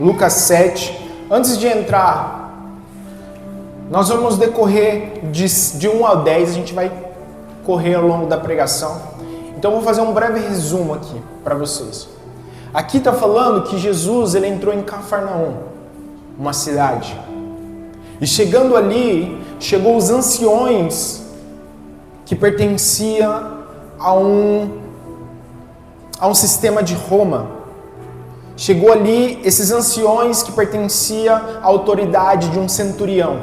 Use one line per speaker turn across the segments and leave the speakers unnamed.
Lucas 7. Antes de entrar, nós vamos decorrer de 1 ao 10, a gente vai correr ao longo da pregação. Então eu vou fazer um breve resumo aqui para vocês. Aqui está falando que Jesus ele entrou em Cafarnaum, uma cidade. E chegando ali, chegou os anciões que pertenciam a um sistema de Roma. Chegou ali esses anciões que pertenciam à autoridade de um centurião.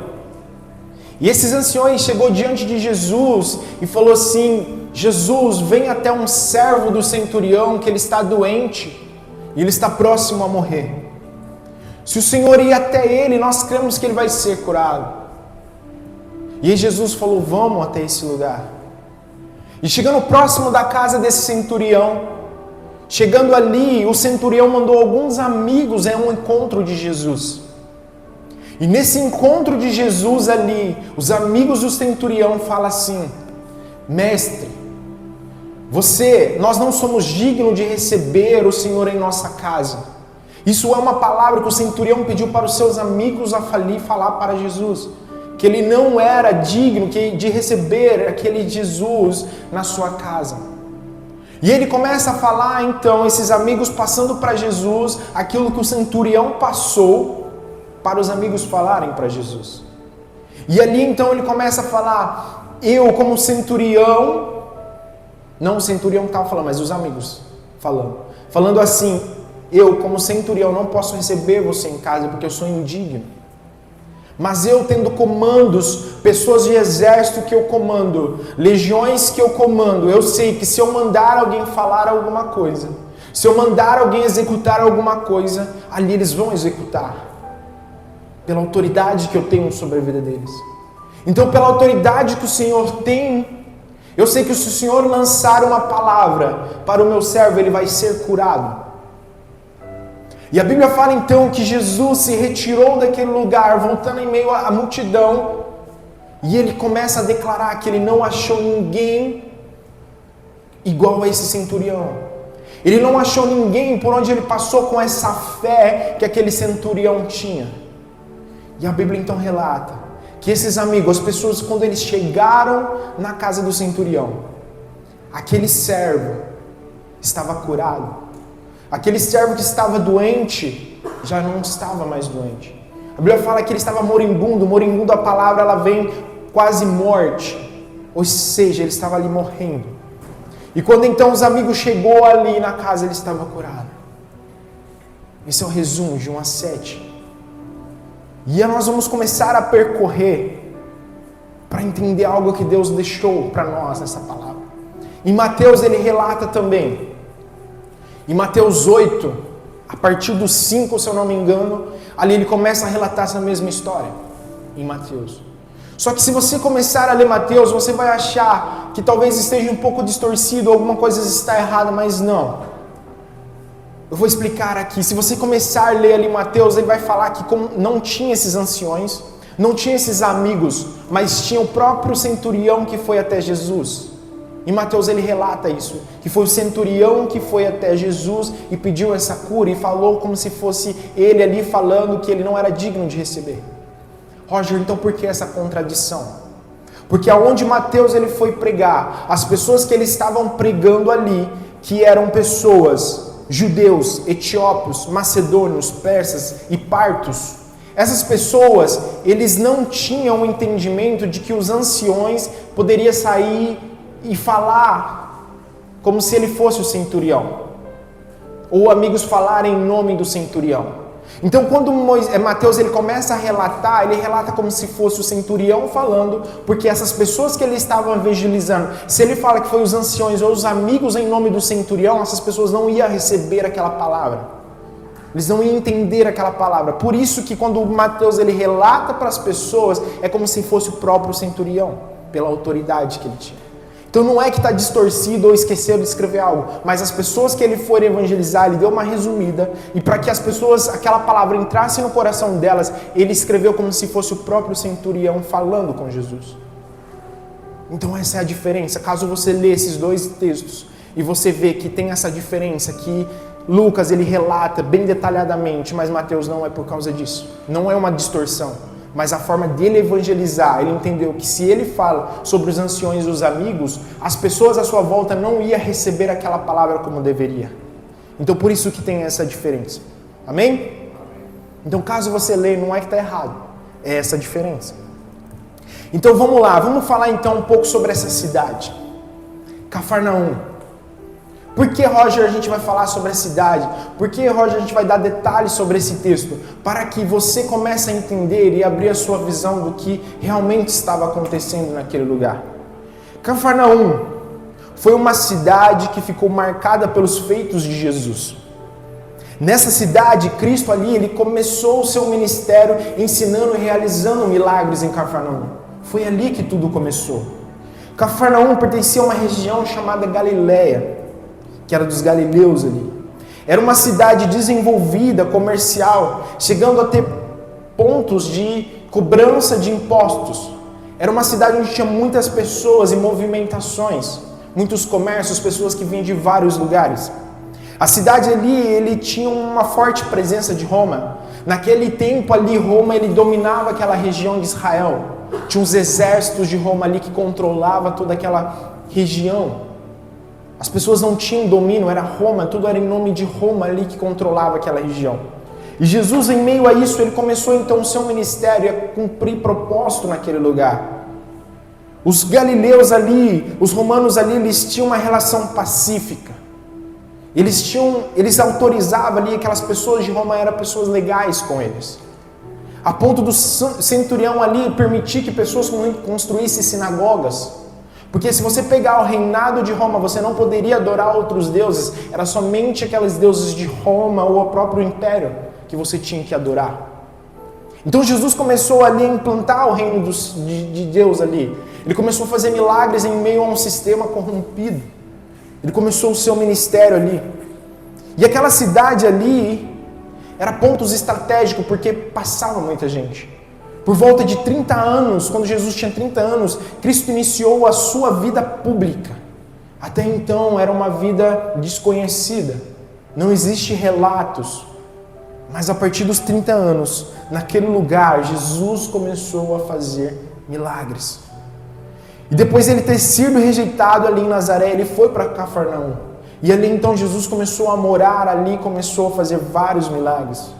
E esses anciões chegou diante de Jesus e falou assim: Jesus, vem até um servo do centurião que ele está doente e ele está próximo a morrer. Se o Senhor ir até ele, nós cremos que ele vai ser curado. E aí Jesus falou: vamos até esse lugar. E chegando próximo da casa desse centurião, chegando ali, o centurião mandou alguns amigos a um encontro de Jesus. E nesse encontro de Jesus ali, os amigos do centurião falam assim: mestre, nós não somos dignos de receber o Senhor em nossa casa. Isso é uma palavra que o centurião pediu para os seus amigos ali falar para Jesus, que ele não era digno de receber aquele Jesus na sua casa. E ele começa a falar, então, esses amigos passando para Jesus aquilo que o centurião passou para os amigos falarem para Jesus. E ali então ele começa a falar: eu como centurião, não o centurião que estava falando, mas os amigos falando assim: eu como centurião não posso receber você em casa porque eu sou indigno. Mas eu tendo comandos, pessoas de exército que eu comando, legiões que eu comando, eu sei que se eu mandar alguém falar alguma coisa, se eu mandar alguém executar alguma coisa, ali eles vão executar, pela autoridade que eu tenho sobre a vida deles. Então, pela autoridade que o Senhor tem, eu sei que se o Senhor lançar uma palavra para o meu servo, ele vai ser curado. E a Bíblia fala então que Jesus se retirou daquele lugar, voltando em meio à multidão, e ele começa a declarar que ele não achou ninguém igual a esse centurião. Ele não achou ninguém por onde ele passou com essa fé que aquele centurião tinha. E a Bíblia então relata que esses amigos, as pessoas, quando eles chegaram na casa do centurião, aquele servo estava curado. Aquele servo que estava doente, já não estava mais doente. A Bíblia fala que ele estava moribundo, a palavra ela vem quase morte. Ou seja, ele estava ali morrendo. E quando então os amigos chegou ali na casa, ele estava curado. Esse é o resumo de 1 a 7. E nós vamos começar a percorrer para entender algo que Deus deixou para nós nessa palavra. Em Mateus ele relata também. Em Mateus 8, a partir do 5, se eu não me engano, ali ele começa a relatar essa mesma história, em Mateus. Só que se você começar a ler Mateus, você vai achar que talvez esteja um pouco distorcido, alguma coisa está errada, mas não. Eu vou explicar aqui. Se você começar a ler ali Mateus, ele vai falar que como não tinha esses anciões, não tinha esses amigos, mas tinha o próprio centurião que foi até Jesus. Em Mateus ele relata isso, que foi o centurião que foi até Jesus e pediu essa cura e falou como se fosse ele ali falando que ele não era digno de receber. Roger, então por que essa contradição? Porque aonde Mateus ele foi pregar, as pessoas que ele estavam pregando ali, que eram pessoas, judeus, etiópios, macedônios, persas e partos, essas pessoas, eles não tinham o entendimento de que os anciões poderiam sair e falar como se ele fosse o centurião, ou amigos falarem em nome do centurião. Então quando Mateus ele começa a relatar, ele relata como se fosse o centurião falando, porque essas pessoas que ele estava evangelizando, se ele fala que foi os anciões ou os amigos em nome do centurião, essas pessoas não iam receber aquela palavra, eles não iam entender aquela palavra. Por isso que quando Mateus ele relata para as pessoas, é como se fosse o próprio centurião, pela autoridade que ele tinha. Então não é que está distorcido ou esqueceu de escrever algo, mas as pessoas que ele for evangelizar, ele deu uma resumida, e para que as pessoas, aquela palavra entrasse no coração delas, ele escreveu como se fosse o próprio centurião falando com Jesus. Então essa é a diferença. Caso você lê esses dois textos e você vê que tem essa diferença, que Lucas ele relata bem detalhadamente, mas Mateus não é por causa disso. Não é uma distorção, mas a forma dele evangelizar. Ele entendeu que se ele fala sobre os anciões e os amigos, as pessoas à sua volta não iam receber aquela palavra como deveria. Então por isso que tem essa diferença. Amém? Então caso você leia, não é que está errado, é essa a diferença. Então vamos lá, vamos falar então um pouco sobre essa cidade, Cafarnaum. Por que, Roger, a gente vai falar sobre a cidade? Por que, Roger, a gente vai dar detalhes sobre esse texto? Para que você comece a entender e abrir a sua visão do que realmente estava acontecendo naquele lugar. Cafarnaum foi uma cidade que ficou marcada pelos feitos de Jesus. Nessa cidade, Cristo ali, ele começou o seu ministério ensinando e realizando milagres em Cafarnaum. Foi ali que tudo começou. Cafarnaum pertencia a uma região chamada Galileia, que era dos galileus ali. Era uma cidade desenvolvida, comercial, chegando a ter pontos de cobrança de impostos. Era uma cidade onde tinha muitas pessoas e movimentações, muitos comércios, pessoas que vinham de vários lugares. A cidade ali, ele tinha uma forte presença de Roma. Naquele tempo ali, Roma, ele dominava aquela região de Israel. Tinha os exércitos de Roma ali que controlava toda aquela região. As pessoas não tinham domínio, era Roma, tudo era em nome de Roma ali que controlava aquela região. E Jesus, em meio a isso, ele começou então o seu ministério a cumprir propósito naquele lugar. Os galileus ali, os romanos ali, eles tinham uma relação pacífica. Eles autorizavam ali, aquelas pessoas de Roma eram pessoas legais com eles. A ponto do centurião ali permitir que pessoas construíssem sinagogas. Porque se você pegar o reinado de Roma, você não poderia adorar outros deuses. Era somente aqueles deuses de Roma ou o próprio império que você tinha que adorar. Então Jesus começou ali a implantar o reino de Deus ali. Ele começou a fazer milagres em meio a um sistema corrompido. Ele começou o seu ministério ali. E aquela cidade ali era pontos estratégicos porque passava muita gente. Por volta de 30 anos, quando Jesus tinha 30 anos, Cristo iniciou a sua vida pública. Até então era uma vida desconhecida. Não existe relatos. Mas a partir dos 30 anos, naquele lugar, Jesus começou a fazer milagres. E depois de ele ter sido rejeitado ali em Nazaré, ele foi para Cafarnaum. E ali então Jesus começou a morar ali, começou a fazer vários milagres.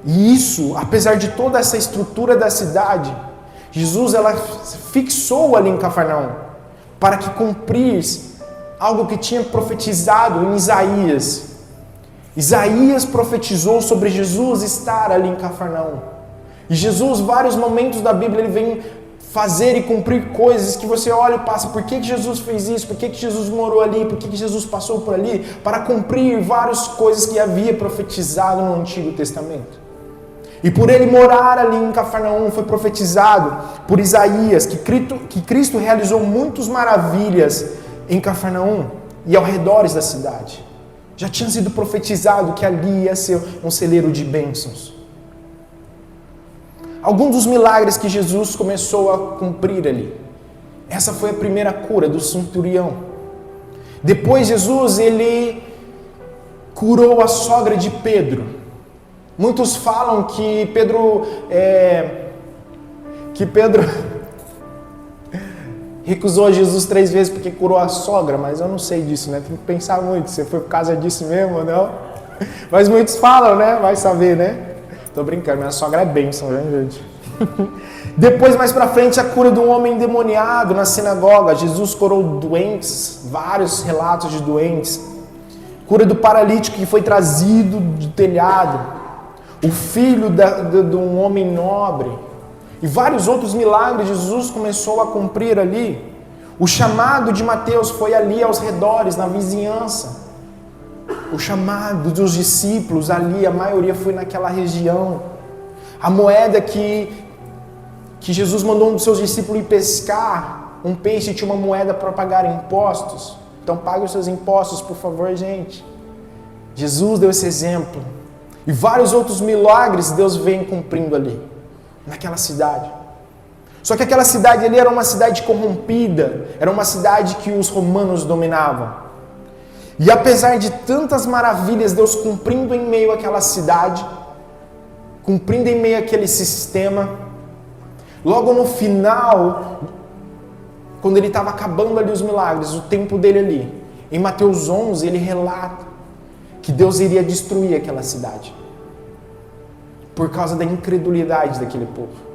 E isso, apesar de toda essa estrutura da cidade, Jesus ela fixou ali em Cafarnaum para que cumprisse algo que tinha profetizado em Isaías. Isaías profetizou sobre Jesus estar ali em Cafarnaum. E Jesus, vários momentos da Bíblia, ele vem fazer e cumprir coisas que você olha e passa, por que Jesus fez isso? Por que Jesus morou ali? Por que Jesus passou por ali? Para cumprir várias coisas que havia profetizado no Antigo Testamento. E por ele morar ali em Cafarnaum, foi profetizado por Isaías que Cristo realizou muitas maravilhas em Cafarnaum e ao redor da cidade. Já tinha sido profetizado que ali ia ser um celeiro de bênçãos. Alguns dos milagres que Jesus começou a cumprir ali. Essa foi a primeira cura do centurião. Depois Jesus, ele curou a sogra de Pedro. Muitos falam que Pedro recusou Jesus 3 vezes porque curou a sogra, mas eu não sei disso, né? Tem que pensar muito, se foi por causa disso mesmo ou não. Mas muitos falam, né? Vai saber, né? Tô brincando, minha sogra é bênção, né, gente? Depois, mais pra frente, a cura de um homem endemoniado na sinagoga. Jesus curou doentes, vários relatos de doentes. Cura do paralítico que foi trazido do telhado. O filho de um homem nobre. E vários outros milagres Jesus começou a cumprir ali. O chamado de Mateus foi ali aos redores, na vizinhança. O chamado dos discípulos ali, a maioria foi naquela região. A moeda que Jesus mandou um dos seus discípulos ir pescar, um peixe tinha uma moeda para pagar impostos. Então pague os seus impostos, por favor, gente. Jesus deu esse exemplo. E vários outros milagres Deus vem cumprindo ali, naquela cidade. Só que aquela cidade ali era uma cidade corrompida, era uma cidade que os romanos dominavam. E apesar de tantas maravilhas, Deus cumprindo em meio àquela cidade, cumprindo em meio àquele sistema, logo no final, quando ele estava acabando ali os milagres, o tempo dele ali, em Mateus 11, ele relata que Deus iria destruir aquela cidade, por causa da incredulidade daquele povo.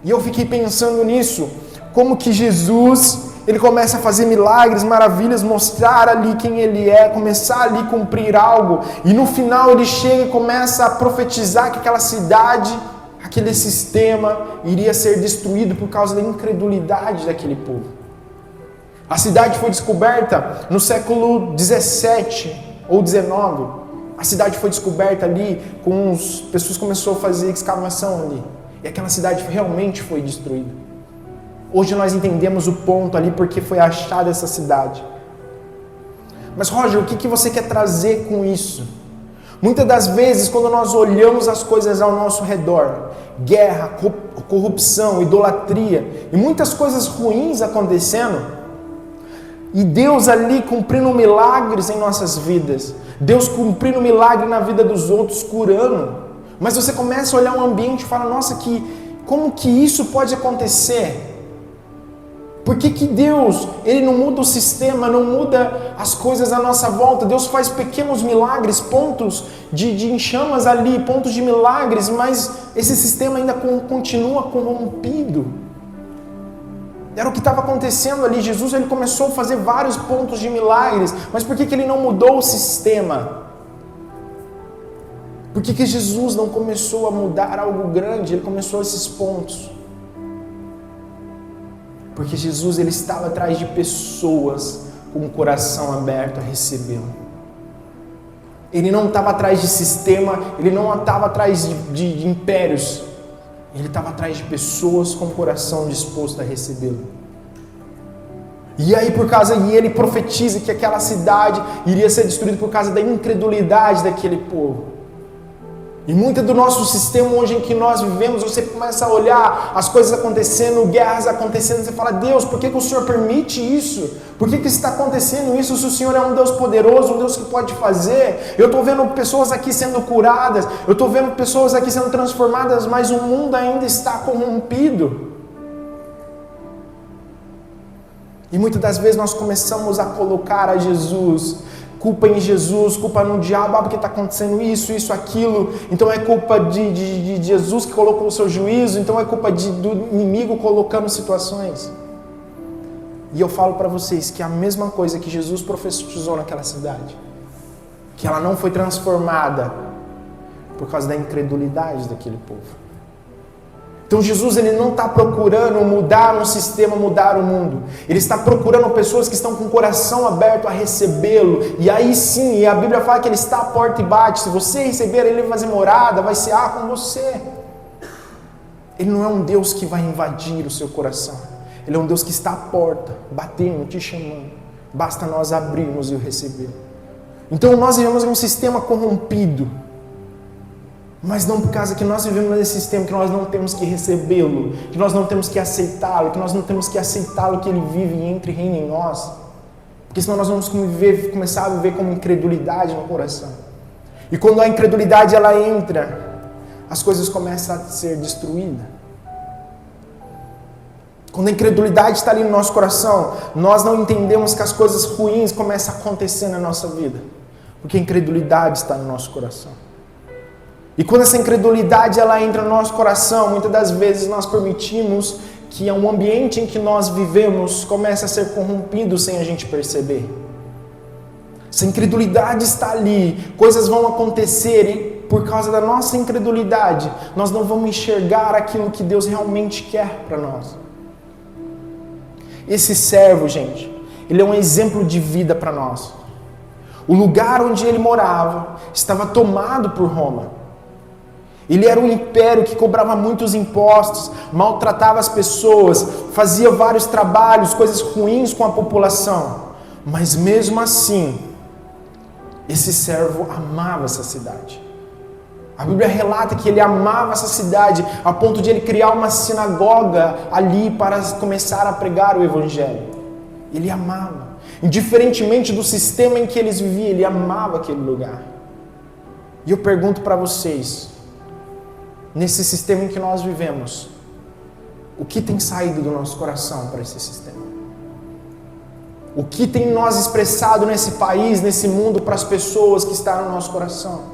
E eu fiquei pensando nisso, como que Jesus, ele começa a fazer milagres, maravilhas, mostrar ali quem ele é, começar ali a cumprir algo, e no final ele chega e começa a profetizar que aquela cidade, aquele sistema iria ser destruído por causa da incredulidade daquele povo. A cidade foi descoberta no século 17 ou 19. A cidade foi descoberta ali, pessoas começaram a fazer escavação ali. E aquela cidade realmente foi destruída. Hoje nós entendemos o ponto ali porque foi achada essa cidade. Mas Roger, o que você quer trazer com isso? Muitas das vezes, quando nós olhamos as coisas ao nosso redor, guerra, corrupção, idolatria e muitas coisas ruins acontecendo, e Deus ali cumprindo milagres em nossas vidas, Deus cumprindo milagre na vida dos outros, curando, mas você começa a olhar um ambiente e fala, nossa, como que isso pode acontecer? Por que Deus, ele não muda o sistema, não muda as coisas à nossa volta? Deus faz pequenos milagres, pontos de enxamas ali, pontos de milagres, mas esse sistema ainda continua corrompido. Era o que estava acontecendo ali. Jesus, ele começou a fazer vários pontos de milagres, mas por que ele não mudou o sistema? Por que Jesus não começou a mudar algo grande? Ele começou esses pontos. Porque Jesus, ele estava atrás de pessoas com o coração aberto a recebê-lo. Ele não estava atrás de sistema, ele não estava atrás de impérios. Ele estava atrás de pessoas com o coração disposto a recebê-lo. E aí e ele profetiza que aquela cidade iria ser destruída por causa da incredulidade daquele povo. E muito do nosso sistema hoje em que nós vivemos, você começa a olhar as coisas acontecendo, guerras acontecendo, você fala, Deus, por que o Senhor permite isso? Por que está acontecendo isso se o Senhor é um Deus poderoso, um Deus que pode fazer? Eu estou vendo pessoas aqui sendo curadas, eu estou vendo pessoas aqui sendo transformadas, mas o mundo ainda está corrompido. E muitas das vezes nós começamos a colocar a Jesus, culpa em Jesus, culpa no diabo, porque está acontecendo isso, aquilo, então é culpa de Jesus que colocou o seu juízo, então é culpa do inimigo colocando situações. E eu falo para vocês que é a mesma coisa que Jesus profetizou naquela cidade, que ela não foi transformada por causa da incredulidade daquele povo. Então Jesus, ele não está procurando mudar um sistema, mudar o mundo. Ele está procurando pessoas que estão com o coração aberto a recebê-lo. E aí sim, e a Bíblia fala que ele está à porta e bate. Se você receber, ele vai fazer morada, vai cear com você. Ele não é um Deus que vai invadir o seu coração. Ele é um Deus que está à porta, batendo, te chamando. Basta nós abrirmos e o receber. Então nós vivemos em um sistema corrompido. Mas não por causa que nós vivemos nesse sistema, que nós não temos que recebê-lo, que nós não temos que aceitá-lo, que nós não temos que aceitá-lo, que ele vive e entre e reina em nós. Porque senão nós vamos começar a viver com incredulidade no coração. E quando a incredulidade ela entra, as coisas começam a ser destruídas. Quando a incredulidade está ali no nosso coração, nós não entendemos que as coisas ruins começam a acontecer na nossa vida. Porque a incredulidade está no nosso coração. E quando essa incredulidade ela entra no nosso coração, muitas das vezes nós permitimos que um ambiente em que nós vivemos comece a ser corrompido sem a gente perceber. Se a incredulidade está ali, coisas vão acontecer e por causa da nossa incredulidade, nós não vamos enxergar aquilo que Deus realmente quer para nós. Esse servo, gente, ele é um exemplo de vida para nós. O lugar onde ele morava estava tomado por Roma. Ele era um império que cobrava muitos impostos, maltratava as pessoas, fazia vários trabalhos, coisas ruins com a população. Mas mesmo assim, esse servo amava essa cidade. A Bíblia relata que ele amava essa cidade a ponto de ele criar uma sinagoga ali para começar a pregar o Evangelho. Ele amava. Indiferentemente do sistema em que eles viviam, ele amava aquele lugar. E eu pergunto para vocês, nesse sistema em que nós vivemos, o que tem saído do nosso coração para esse sistema? O que tem nós expressado nesse país, nesse mundo, para as pessoas que estão no nosso coração?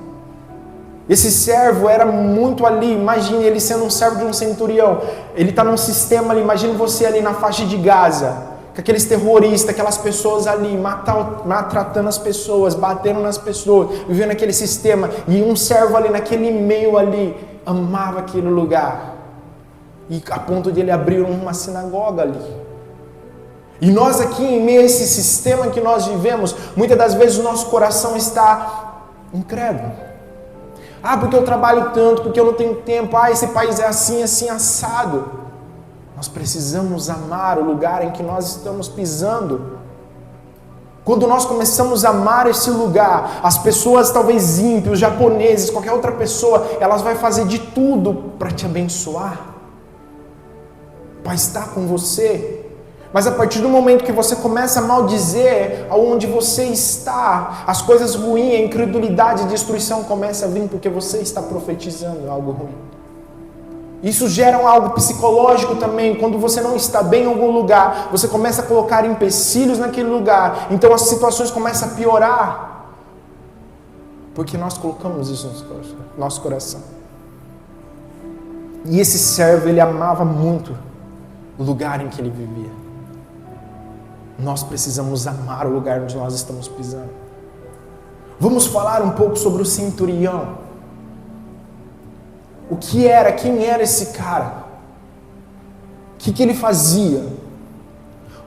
Esse servo era muito ali, imagine ele sendo um servo de um centurião, ele está num sistema ali, imagine você ali na faixa de Gaza, com aqueles terroristas, aquelas pessoas ali, maltratando as pessoas, batendo nas pessoas, vivendo aquele sistema, e um servo ali naquele meio ali, amava aquele lugar, e a ponto de ele abrir uma sinagoga ali. E nós aqui, em meio a esse sistema que nós vivemos, muitas das vezes o nosso coração está incrédulo. Ah, porque eu trabalho tanto, porque eu não tenho tempo. Ah, esse país é assim, assim, assado. Nós precisamos amar o lugar em que nós estamos pisando. Quando nós começamos a amar esse lugar, as pessoas talvez ímpios, os japoneses, qualquer outra pessoa, elas vão fazer de tudo para te abençoar, para estar com você. Mas a partir do momento que você começa a maldizer aonde você está, as coisas ruins, a incredulidade e a destruição começa a vir porque você está profetizando algo ruim. Isso gera algo psicológico também. Quando você não está bem em algum lugar, você começa a colocar empecilhos naquele lugar, então as situações começam a piorar. Porque nós colocamos isso no nosso coração. E esse servo, ele amava muito o lugar em que ele vivia. Nós precisamos amar o lugar onde nós estamos pisando. Vamos falar um pouco sobre o centurião. O que era, quem era esse cara? O que ele fazia?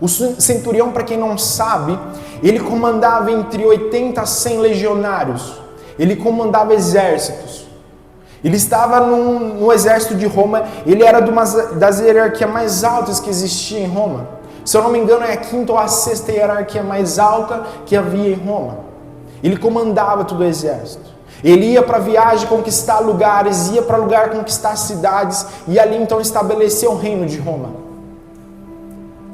O centurião, para quem não sabe, ele comandava entre 80 a 100 legionários. Ele comandava exércitos. Ele estava no exército de Roma. Ele era das hierarquias mais altas que existia em Roma. Se eu não me engano, é a 5ª ou a 6ª hierarquia mais alta que havia em Roma. Ele comandava todo o exército. Ele ia para viagem conquistar lugares, ia para lugar conquistar cidades, e ali então estabelecer o reino de Roma.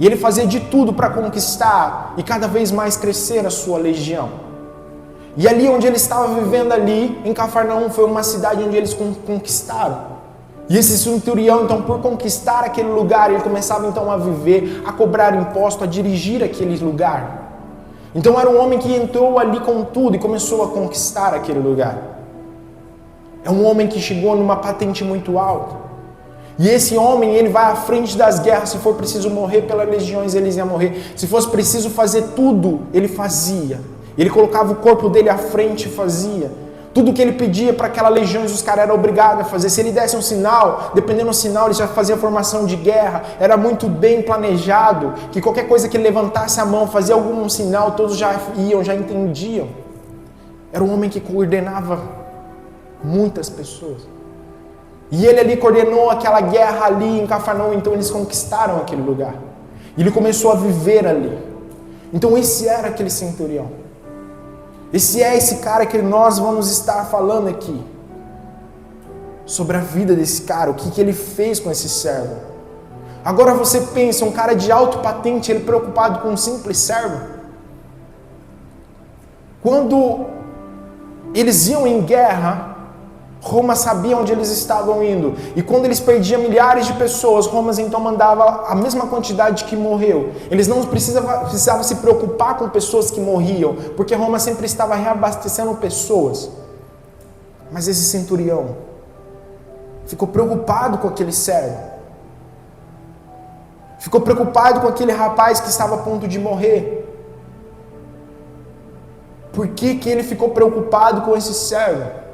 E ele fazia de tudo para conquistar e cada vez mais crescer a sua legião. E ali onde ele estava vivendo ali, em Cafarnaum, foi uma cidade onde eles conquistaram. E esse centurião, então, por conquistar aquele lugar, ele começava então a viver, a cobrar imposto, a dirigir aquele lugar. Então era um homem que entrou ali com tudo e começou a conquistar aquele lugar. É um homem que chegou numa patente muito alta. E esse homem, ele vai à frente das guerras. Se for preciso morrer pelas legiões, eles iam morrer. Se fosse preciso fazer tudo, ele fazia. Ele colocava o corpo dele à frente e fazia. Tudo que ele pedia para aquelas legiões, os caras eram obrigados a fazer. Se ele desse um sinal, dependendo do sinal, ele já fazia formação de guerra. Era muito bem planejado, que qualquer coisa que ele levantasse a mão, fazia algum sinal, todos já iam, já entendiam. Era um homem que coordenava muitas pessoas. E ele ali coordenou aquela guerra ali em Cafarnaum, então eles conquistaram aquele lugar. E ele começou a viver ali. Então esse era aquele centurião. Esse é esse cara que nós vamos estar falando aqui. Sobre a vida desse cara, o que ele fez com esse servo. Agora você pensa, um cara de alto patente, ele preocupado com um simples servo. Quando eles iam em guerra, Roma sabia onde eles estavam indo. E quando eles perdiam milhares de pessoas, Roma então mandava a mesma quantidade que morreu. Eles não precisavam se preocupar com pessoas que morriam, porque Roma sempre estava reabastecendo pessoas. Mas esse centurião ficou preocupado com aquele servo. Ficou preocupado com aquele rapaz que estava a ponto de morrer. Por que ele ficou preocupado com esse servo?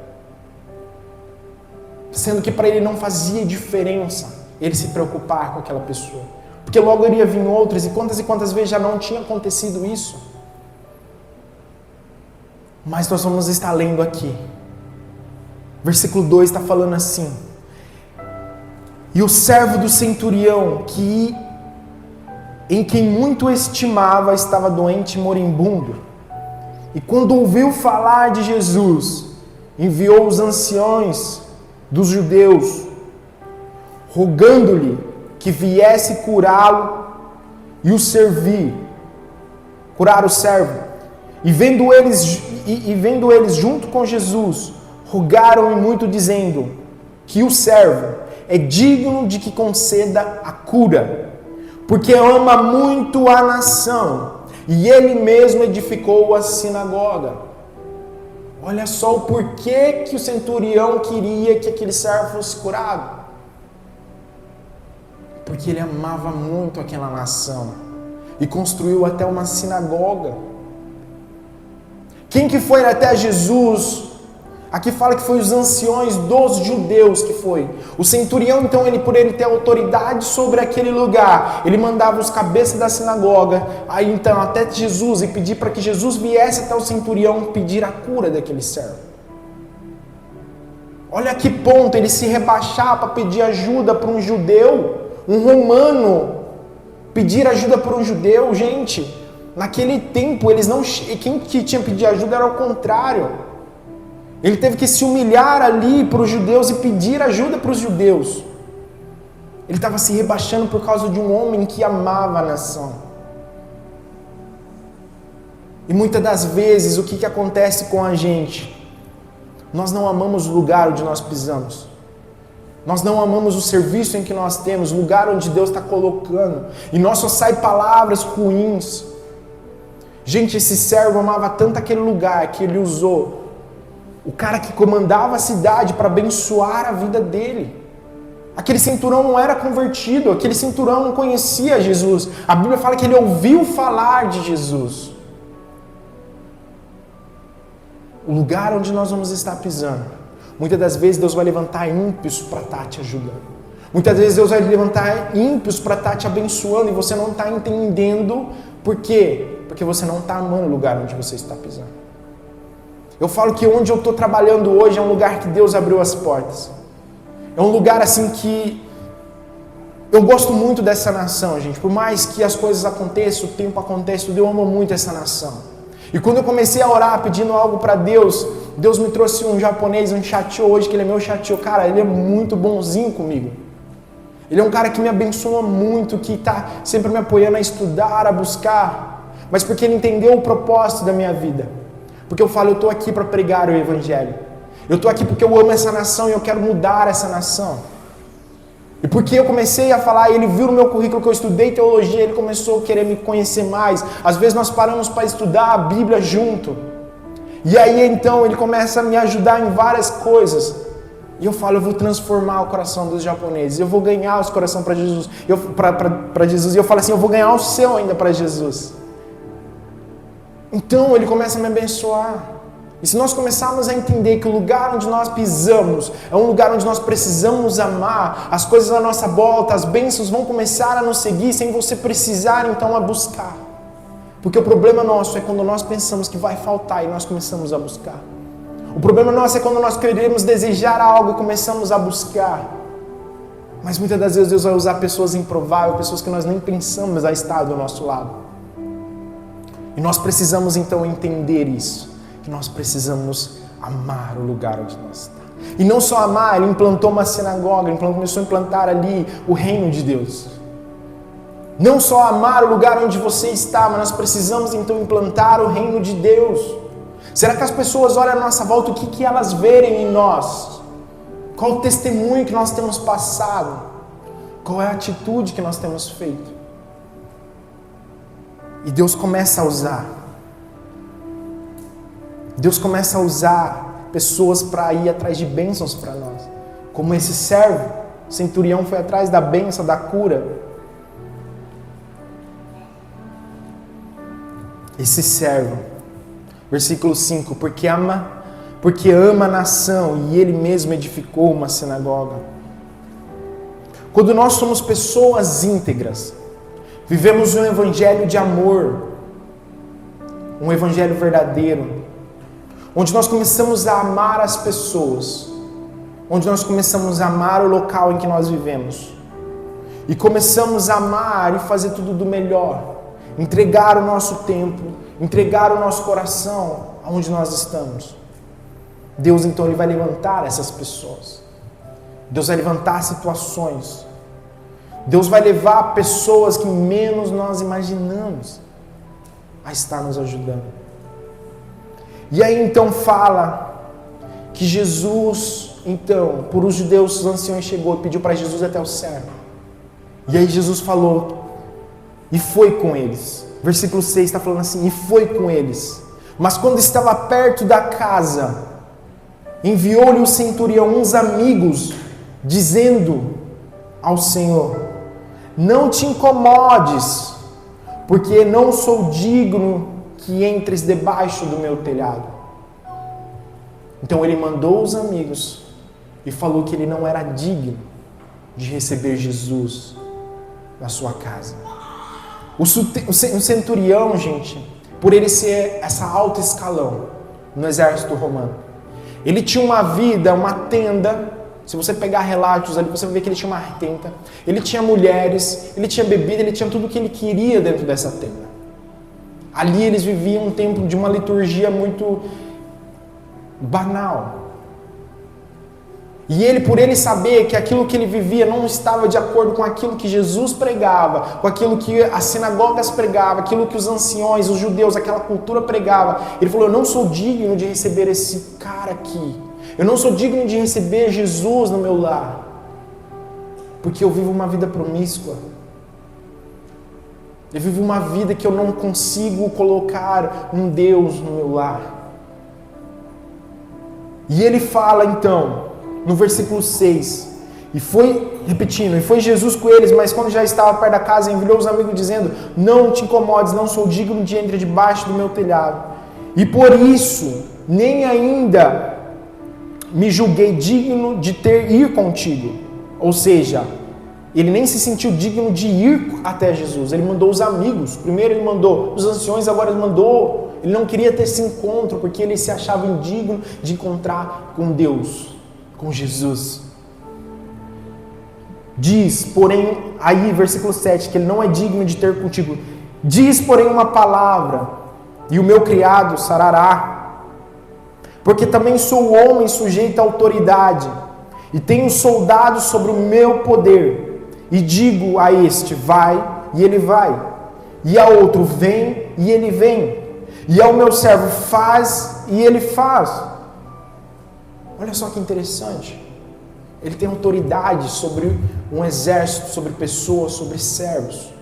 Sendo que para ele não fazia diferença ele se preocupar com aquela pessoa. Porque logo iria vir outras, e quantas vezes já não tinha acontecido isso. Mas nós vamos estar lendo aqui. Versículo 2 está falando assim: e o servo do centurião, em quem muito estimava, estava doente e moribundo. E quando ouviu falar de Jesus, enviou os anciões dos judeus, rogando-lhe que viesse curá-lo e o servir. curar o servo. E vendo eles junto com Jesus, rogaram-lhe muito, dizendo que o servo é digno de que conceda a cura, porque ama muito a nação, e ele mesmo edificou a sinagoga. Olha só o porquê que o centurião queria que aquele servo fosse curado. Porque ele amava muito aquela nação e construiu até uma sinagoga. Quem que foi até Jesus? Aqui fala que foi os anciões dos judeus que foi. O centurião, então, por ele ter autoridade sobre aquele lugar, ele mandava os cabeças da sinagoga, aí então, até Jesus, e pedir para que Jesus viesse até o centurião pedir a cura daquele servo. Olha que ponto, ele se rebaixar para pedir ajuda para um judeu, um romano, pedir ajuda para um judeu. Gente, naquele tempo, quem que tinha que pedir ajuda era o contrário. Ele teve que se humilhar ali para os judeus e pedir ajuda para os judeus. Ele estava se rebaixando por causa de um homem que amava a nação. E muitas das vezes, o que acontece com a gente? Nós não amamos o lugar onde nós pisamos. Nós não amamos o serviço em que nós temos, o lugar onde Deus está colocando. E nós só sai palavras ruins. Gente, esse servo amava tanto aquele lugar que ele usou o cara que comandava a cidade para abençoar a vida dele. Aquele centurião não era convertido, aquele centurião não conhecia Jesus. A Bíblia fala que ele ouviu falar de Jesus. O lugar onde nós vamos estar pisando, muitas das vezes Deus vai levantar ímpios para estar te ajudando. Muitas vezes Deus vai levantar ímpios para estar te abençoando e você não está entendendo por quê? Porque você não está amando o lugar onde você está pisando. Eu falo que onde eu estou trabalhando hoje é um lugar que Deus abriu as portas. É um lugar assim que eu gosto muito dessa nação, gente. Por mais que as coisas aconteçam, o tempo aconteça, eu amo muito essa nação. E quando eu comecei a orar pedindo algo para Deus, Deus me trouxe um japonês, um chateau hoje, que ele é meu chateau. Cara, ele é muito bonzinho comigo. Ele é um cara que me abençoa muito, que está sempre me apoiando a estudar, a buscar. Mas porque ele entendeu o propósito da minha vida. Porque eu falo, eu estou aqui para pregar o Evangelho. Eu estou aqui porque eu amo essa nação e eu quero mudar essa nação. E porque eu comecei a falar, ele viu no meu currículo que eu estudei teologia, ele começou a querer me conhecer mais. Às vezes nós paramos para estudar a Bíblia junto. E aí então ele começa a me ajudar em várias coisas. E eu falo, eu vou transformar o coração dos japoneses. Eu vou ganhar os corações para Jesus. Para Jesus. E eu falo assim, eu vou ganhar o seu ainda para Jesus. Então ele começa a me abençoar. E se nós começarmos a entender que o lugar onde nós pisamos é um lugar onde nós precisamos amar, as coisas à nossa volta, as bênçãos vão começar a nos seguir sem você precisar então a buscar. Porque o problema nosso é quando nós pensamos que vai faltar e nós começamos a buscar. O problema nosso é quando nós queremos desejar algo e começamos a buscar. Mas muitas das vezes Deus vai usar pessoas improváveis, pessoas que nós nem pensamos a estar do nosso lado. E nós precisamos então entender isso, que nós precisamos amar o lugar onde nós estamos. E não só amar, ele implantou uma sinagoga, ele começou a implantar ali o reino de Deus. Não só amar o lugar onde você está, mas nós precisamos então implantar o reino de Deus. Será que as pessoas olham à nossa volta, o que elas verem em nós? Qual o testemunho que nós temos passado? Qual é a atitude que nós temos feito? E Deus começa a usar. Deus começa a usar pessoas para ir atrás de bênçãos para nós. Como esse servo, centurião foi atrás da bênção, da cura. Esse servo, versículo 5, porque ama a nação e ele mesmo edificou uma sinagoga. Quando nós somos pessoas íntegras, vivemos um evangelho de amor, um evangelho verdadeiro, onde nós começamos a amar as pessoas, onde nós começamos a amar o local em que nós vivemos, e começamos a amar e fazer tudo do melhor, entregar o nosso tempo, entregar o nosso coração aonde nós estamos. Deus então ele vai levantar essas pessoas, Deus vai levantar situações, Deus vai levar pessoas que menos nós imaginamos. a estar nos ajudando. E aí então fala que Jesus, então, por os judeus, os anciões chegou e pediu para Jesus até o céu. E aí Jesus falou, e foi com eles. Versículo 6 está falando assim, e foi com eles. Mas quando estava perto da casa, enviou-lhe o centurião uns amigos, dizendo ao Senhor, não te incomodes, porque não sou digno que entres debaixo do meu telhado. Então ele mandou os amigos e falou que ele não era digno de receber Jesus na sua casa. O centurião, gente, por ele ser essa alto escalão no exército romano, ele tinha uma vida, uma tenda. Se você pegar relatos ali, você vai ver que ele tinha uma tenda, ele tinha mulheres, ele tinha bebida, ele tinha tudo o que ele queria dentro dessa tenda. Ali eles viviam um tempo de uma liturgia muito banal. E ele, por ele saber que aquilo que ele vivia não estava de acordo com aquilo que Jesus pregava, com aquilo que as sinagogas pregavam, aquilo que os anciões, os judeus, aquela cultura pregava, ele falou, eu não sou digno de receber esse cara aqui. Eu não sou digno de receber Jesus no meu lar, porque eu vivo uma vida promíscua. Eu vivo uma vida que eu não consigo colocar um Deus no meu lar. E ele fala então, no versículo 6, e foi Jesus com eles, mas quando já estava perto da casa, enviou os amigos dizendo, não te incomodes, não sou digno de entrar debaixo do meu telhado. E por isso, nem ainda me julguei digno de ir contigo. Ou seja, ele nem se sentiu digno de ir até Jesus. Ele mandou os amigos. Primeiro ele mandou os anciões, agora ele mandou. Ele não queria ter esse encontro, porque ele se achava indigno de encontrar com Deus, com Jesus. Diz, porém, aí versículo 7, que ele não é digno de ter contigo. Diz, porém, uma palavra, e o meu criado sarará. Porque também sou homem sujeito à autoridade, e tenho soldados sobre o meu poder. E digo a este, vai, e ele vai. E a outro, vem, e ele vem. E ao meu servo, faz, e ele faz. Olha só que interessante. Ele tem autoridade sobre um exército, sobre pessoas, sobre servos.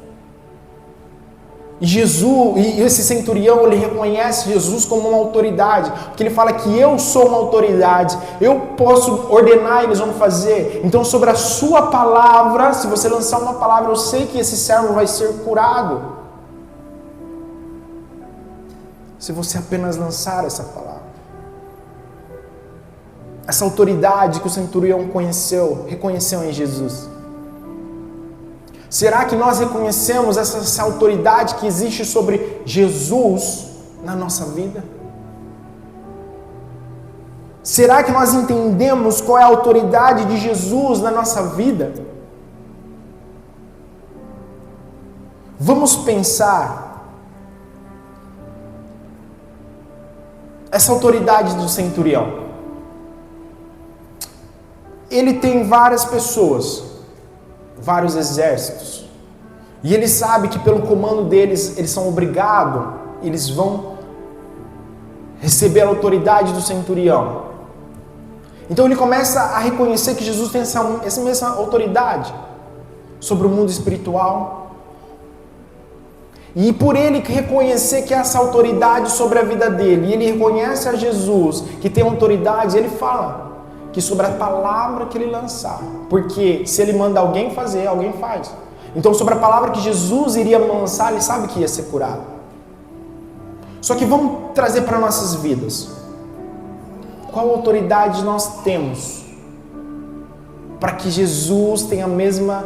E Jesus, e esse centurião, ele reconhece Jesus como uma autoridade, porque ele fala que eu sou uma autoridade, eu posso ordenar, eles vão fazer. Então, sobre a sua palavra, se você lançar uma palavra, eu sei que esse servo vai ser curado. Se você apenas lançar essa palavra. Essa autoridade que o centurião reconheceu em Jesus. Será que nós reconhecemos essa autoridade que existe sobre Jesus na nossa vida? Será que nós entendemos qual é a autoridade de Jesus na nossa vida? Vamos pensar. Essa autoridade do centurião. Ele tem várias pessoas, vários exércitos, e ele sabe que pelo comando deles, eles são obrigados, eles vão receber a autoridade do centurião. Então ele começa a reconhecer que Jesus tem essa mesma autoridade sobre o mundo espiritual. E por ele reconhecer que essa autoridade sobre a vida dele, e ele reconhece a Jesus que tem autoridade, ele fala que sobre a palavra que ele lançar, porque se ele manda alguém fazer, alguém faz. Então sobre a palavra que Jesus iria lançar, ele sabe que ia ser curado. Só que vamos trazer para nossas vidas. Qual autoridade nós temos para que Jesus tenha a mesma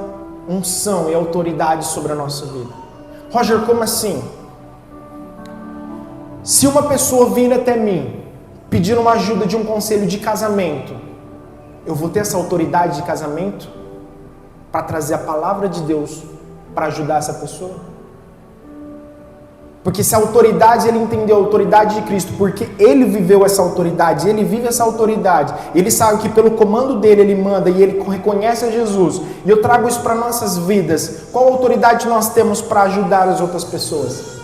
unção e autoridade sobre a nossa vida? Roger, como assim? Se uma pessoa vir até mim pedindo uma ajuda de um conselho de casamento, eu vou ter essa autoridade de casamento para trazer a palavra de Deus para ajudar essa pessoa? Porque se a autoridade, ele entendeu a autoridade de Cristo, porque ele viveu essa autoridade, ele vive essa autoridade, ele sabe que pelo comando dele ele manda e ele reconhece a Jesus, e eu trago isso para nossas vidas, qual autoridade nós temos para ajudar as outras pessoas?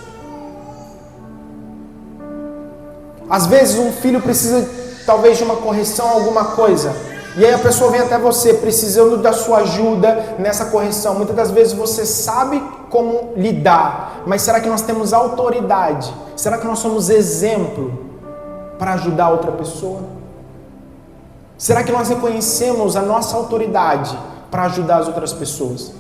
Às vezes um filho precisa talvez de uma correção, alguma coisa. E aí a pessoa vem até você precisando da sua ajuda nessa correção. Muitas das vezes você sabe como lidar, mas será que nós temos autoridade? Será que nós somos exemplo para ajudar outra pessoa? Será que nós reconhecemos a nossa autoridade para ajudar as outras pessoas?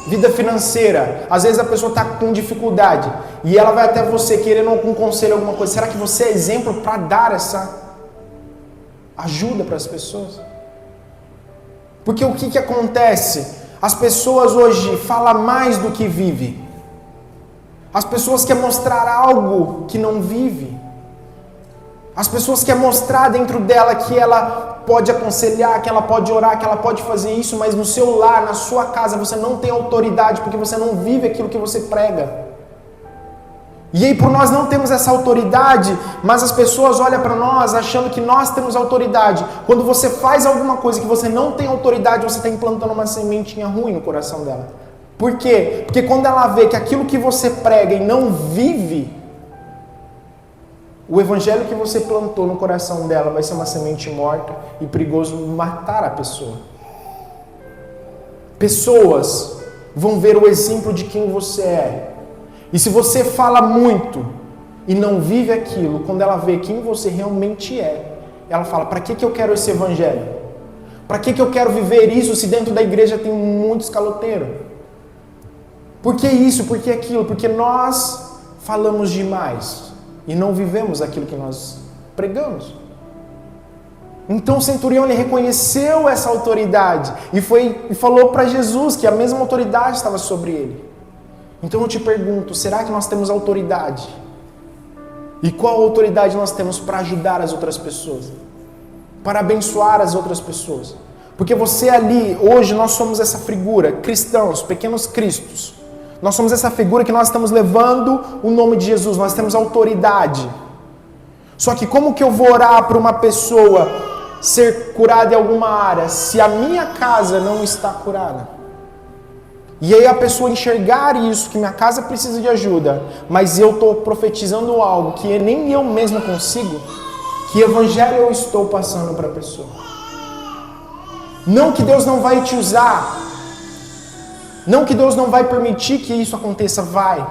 Vida financeira, às vezes a pessoa está com dificuldade e ela vai até você querendo algum conselho, alguma coisa. Será que você é exemplo para dar essa ajuda para as pessoas? Porque o que acontece? As pessoas hoje falam mais do que vivem. As pessoas querem mostrar algo que não vive. As pessoas querem mostrar dentro dela que ela pode aconselhar, que ela pode orar, que ela pode fazer isso, mas no seu lar, na sua casa, você não tem autoridade porque você não vive aquilo que você prega. E aí, por nós não temos essa autoridade, mas as pessoas olham para nós achando que nós temos autoridade. Quando você faz alguma coisa que você não tem autoridade, você está implantando uma sementinha ruim no coração dela. Por quê? Porque quando ela vê que aquilo que você prega e não vive, o evangelho que você plantou no coração dela vai ser uma semente morta e perigoso matar a pessoa. Pessoas vão ver o exemplo de quem você é. E se você fala muito e não vive aquilo, quando ela vê quem você realmente é, ela fala, para que eu quero esse evangelho? Para que eu quero viver isso se dentro da igreja tem muitos caloteiros? Por que isso? Por que aquilo? Porque nós falamos demais e não vivemos aquilo que nós pregamos. Então o centurião ele reconheceu essa autoridade e falou para Jesus que a mesma autoridade estava sobre ele. Então eu te pergunto, será que nós temos autoridade? E qual autoridade nós temos para ajudar as outras pessoas? Para abençoar as outras pessoas? Porque você ali, hoje nós somos essa figura, cristãos, pequenos cristos. Nós somos essa figura que nós estamos levando o nome de Jesus, nós temos autoridade. Só que como que eu vou orar para uma pessoa ser curada em alguma área, se a minha casa não está curada? E aí a pessoa enxergar isso, que minha casa precisa de ajuda, mas eu estou profetizando algo que nem eu mesmo consigo, que evangelho eu estou passando para a pessoa? Não que Deus não vai te usar, não que Deus não vai permitir que isso aconteça, vai.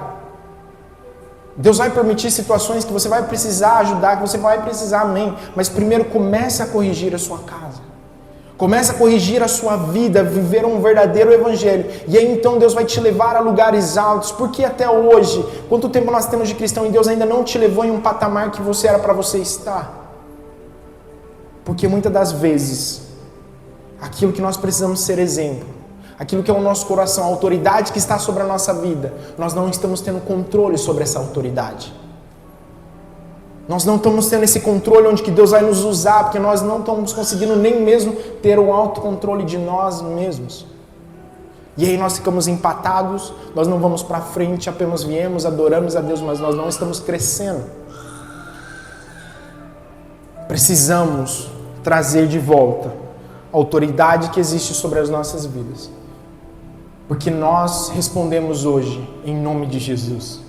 Deus vai permitir situações que você vai precisar ajudar, que você vai precisar, amém. Mas primeiro comece a corrigir a sua casa. Comece a corrigir a sua vida, viver um verdadeiro evangelho. E aí então Deus vai te levar a lugares altos. Porque até hoje, quanto tempo nós temos de cristão e Deus ainda não te levou em um patamar que você era para você estar? Porque muitas das vezes, aquilo que nós precisamos ser exemplo, aquilo que é o nosso coração, a autoridade que está sobre a nossa vida, nós não estamos tendo controle sobre essa autoridade. Nós não estamos tendo esse controle onde que Deus vai nos usar, porque nós não estamos conseguindo nem mesmo ter o autocontrole de nós mesmos. E aí nós ficamos empatados, nós não vamos para frente, apenas viemos, adoramos a Deus, mas nós não estamos crescendo. Precisamos trazer de volta a autoridade que existe sobre as nossas vidas. Porque nós respondemos hoje em nome de Jesus.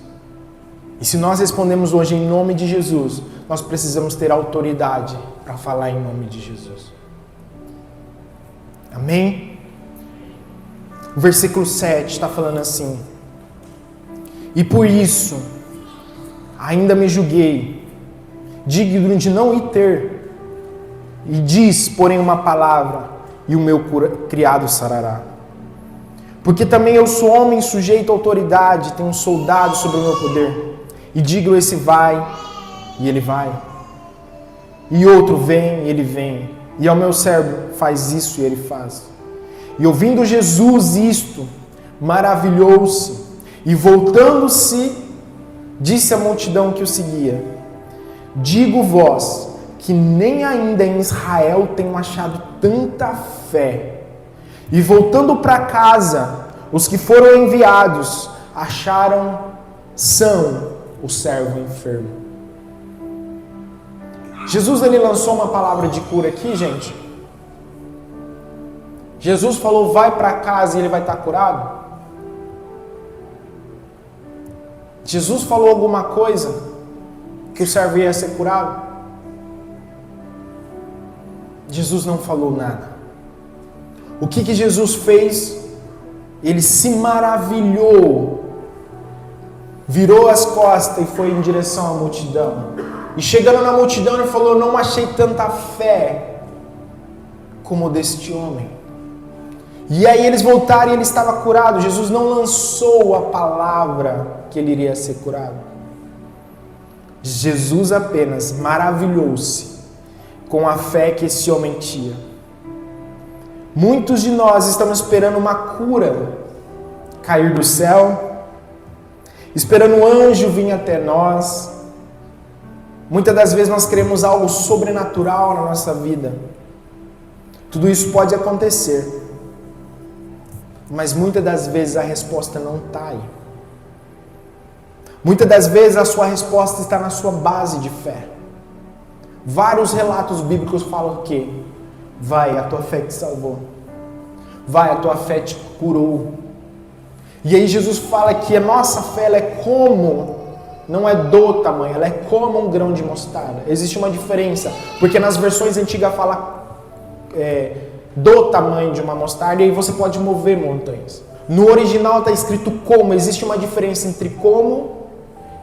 E se nós respondemos hoje em nome de Jesus, nós precisamos ter autoridade para falar em nome de Jesus. Amém? O versículo 7 está falando assim: e por isso, ainda me julguei, digno de não ir ter, e diz, porém, uma palavra, e o meu criado sarará. Porque também eu sou homem sujeito à autoridade, tenho um soldado sobre o meu poder. E digo, esse vai, e ele vai. E outro vem, e ele vem. E ao meu servo, faz isso, e ele faz. E ouvindo Jesus isto, maravilhou-se. E voltando-se, disse à multidão que o seguia: digo-vos, que nem ainda em Israel tenho achado tanta fé. E voltando para casa, os que foram enviados acharam são o servo enfermo. Jesus ele lançou uma palavra de cura aqui, gente. Jesus falou, vai para casa e ele vai estar curado. Jesus falou alguma coisa que o servo ia ser curado? Jesus não falou nada. O que Jesus fez? Ele se maravilhou, virou as costas e foi em direção à multidão. E chegando na multidão ele falou: não achei tanta fé como deste homem. E aí eles voltaram e ele estava curado. Jesus não lançou a palavra que ele iria ser curado. Jesus apenas maravilhou-se com a fé que esse homem tinha. Muitos de nós estamos esperando uma cura cair do céu, esperando um anjo vir até nós. Muitas das vezes nós queremos algo sobrenatural na nossa vida. Tudo isso pode acontecer, mas muitas das vezes a resposta não está aí. Muitas das vezes a sua resposta está na sua base de fé. Vários relatos bíblicos falam que vai, a tua fé te salvou. Vai, a tua fé te curou. E aí Jesus fala que a nossa fé ela é como, não é do tamanho, ela é como um grão de mostarda. Existe uma diferença, porque nas versões antigas fala do tamanho de uma mostarda, e aí você pode mover montanhas. No original está escrito como, existe uma diferença entre como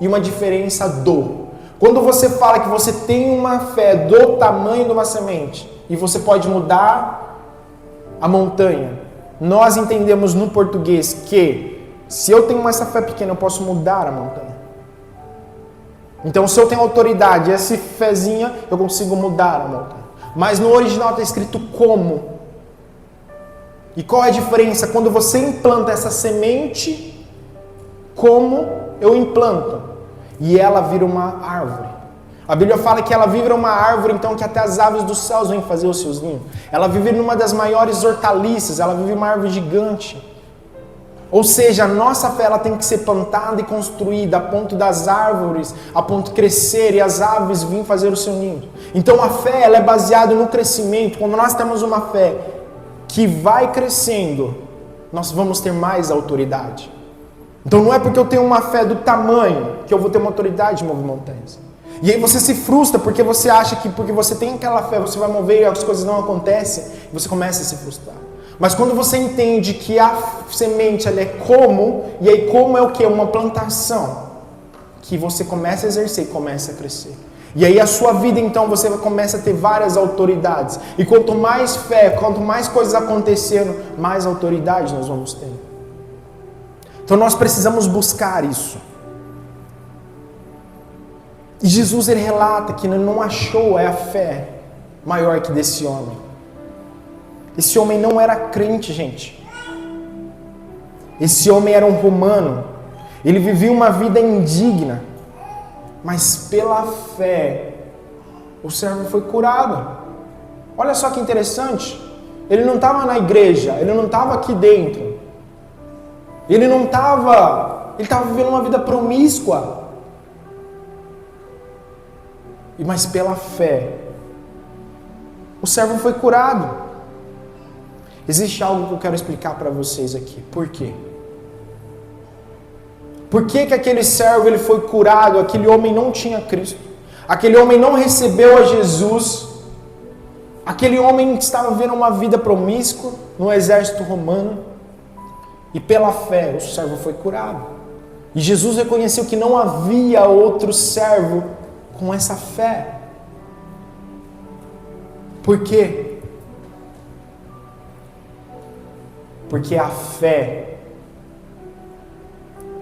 e uma diferença do. Quando você fala que você tem uma fé do tamanho de uma semente e você pode mudar a montanha, nós entendemos no português que se eu tenho essa fé pequena eu posso mudar a montanha. Então se eu tenho autoridade, essa fezinha eu consigo mudar a montanha. Mas no original está escrito como. E qual é a diferença? Quando você implanta essa semente, como eu implanto? E ela vira uma árvore. A Bíblia fala que ela vira uma árvore, então que até as aves dos céus vêm fazer os seus ninhos. Ela vive numa das maiores hortaliças, ela vive uma árvore gigante. Ou seja, a nossa fé ela tem que ser plantada e construída a ponto das árvores, a ponto de crescer e as aves virem fazer o seu ninho. Então a fé ela é baseada no crescimento. Quando nós temos uma fé que vai crescendo, nós vamos ter mais autoridade. Então não é porque eu tenho uma fé do tamanho que eu vou ter uma autoridade de mover montanhas. E aí você se frustra porque você acha que porque você tem aquela fé você vai mover e as coisas não acontecem, e você começa a se frustrar. Mas quando você entende que a semente ela é como, e aí como é o que? Uma plantação, que você começa a exercer e começa a crescer. E aí a sua vida então você começa a ter várias autoridades. E quanto mais fé, quanto mais coisas acontecendo, mais autoridade nós vamos ter. Então nós precisamos buscar isso. E Jesus ele relata que ele não achou a fé maior que desse homem. Esse homem não era crente, gente. Esse homem era um romano. Ele vivia uma vida indigna. Mas pela fé, o servo foi curado. Olha só que interessante. Ele não estava na igreja, ele não estava aqui dentro. Ele estava vivendo uma vida promíscua. Mas pela fé, o servo foi curado. Existe algo que eu quero explicar para vocês aqui. Por quê? Por que aquele servo ele foi curado? Aquele homem não tinha Cristo. Aquele homem não recebeu a Jesus. Aquele homem estava vivendo uma vida promíscua no exército romano. E pela fé o servo foi curado. E Jesus reconheceu que não havia outro servo com essa fé. Por quê? Porque a fé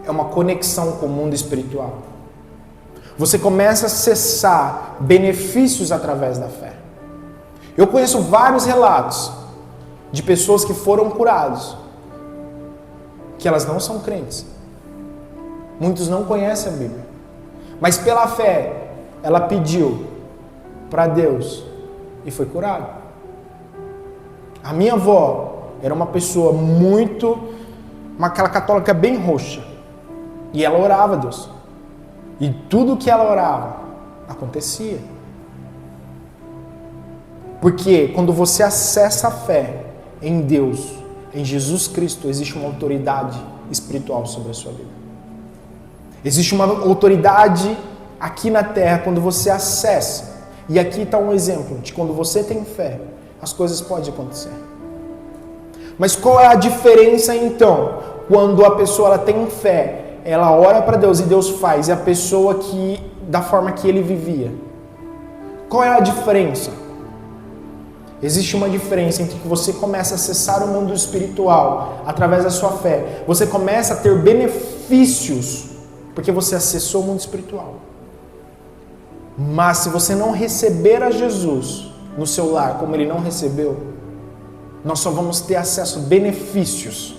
é uma conexão com o mundo espiritual. Você começa a acessar benefícios através da fé. Eu conheço vários relatos de pessoas que foram curados, que elas não são crentes. Muitos não conhecem a Bíblia. Mas pela fé, ela pediu para Deus e foi curada. A minha avó era uma pessoa aquela católica bem roxa. E ela orava a Deus. E tudo que ela orava acontecia. Porque quando você acessa a fé em Deus, em Jesus Cristo, existe uma autoridade espiritual sobre a sua vida. Existe uma autoridade aqui na terra, quando você acessa, e aqui está um exemplo de quando você tem fé, as coisas podem acontecer. Mas qual é a diferença então? Quando a pessoa ela tem fé, ela ora para Deus e Deus faz, e a pessoa que, da forma que ele vivia. Qual é a diferença? Existe uma diferença entre que você começa a acessar o mundo espiritual através da sua fé. Você começa a ter benefícios porque você acessou o mundo espiritual. Mas se você não receber a Jesus no seu lar como ele não recebeu, nós só vamos ter acesso a benefícios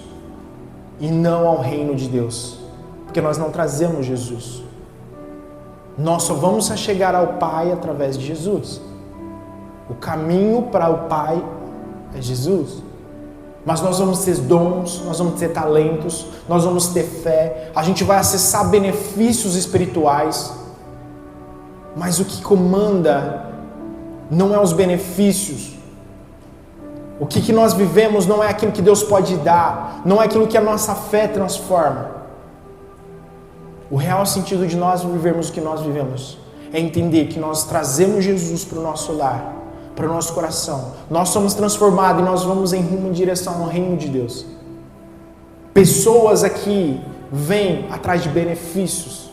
e não ao reino de Deus, porque nós não trazemos Jesus. Nós só vamos chegar ao Pai através de Jesus. O caminho para o Pai é Jesus. Mas nós vamos ter dons, nós vamos ter talentos, nós vamos ter fé, a gente vai acessar benefícios espirituais. Mas o que comanda não é os benefícios. O que nós vivemos não é aquilo que Deus pode dar, não é aquilo que a nossa fé transforma. O real sentido de nós vivermos o que nós vivemos é entender que nós trazemos Jesus para o nosso lar, para o nosso coração. Nós somos transformados e nós vamos em rumo em direção ao reino de Deus. Pessoas aqui vêm atrás de benefícios.